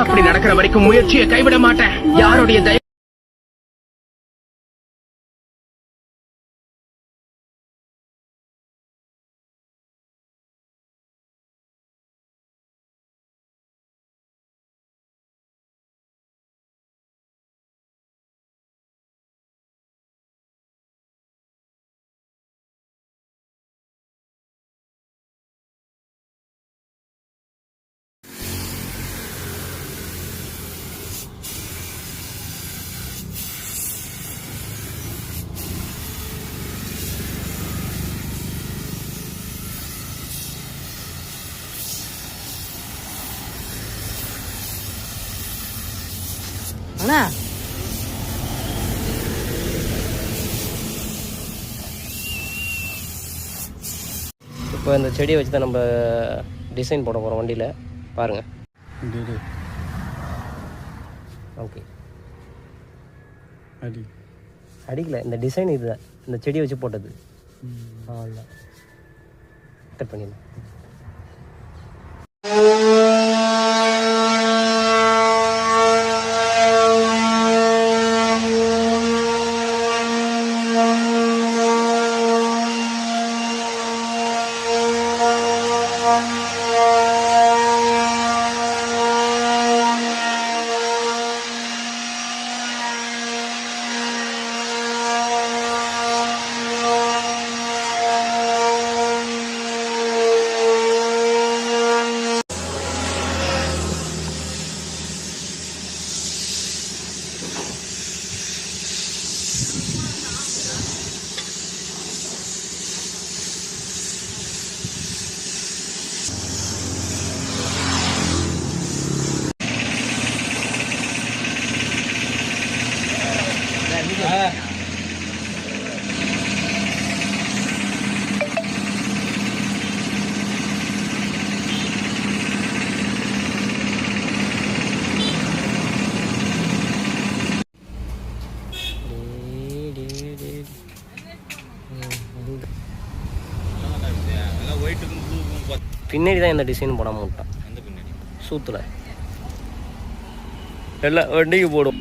அப்படி நடக்கிற வரைக்கும் முயற்சியை கைவிட மாட்டேன். யாருடைய தயவு அண்ணா இப்போ இந்த செடியை வச்சு தான் நம்ம டிசைன் போட போகிறோம் வண்டியில். பாருங்கள். ஓகே, அடிக்கல. இந்த டிசைன் இதுதான், இந்த செடியை வச்சு போட்டது. அவ்வளோதான், கட் பண்ணிடலாம். பின்னாடி தான் இந்த டிசைன் போடாமல் விட்டான். சூத்தில் எல்லா வண்டிக்கு போடும்.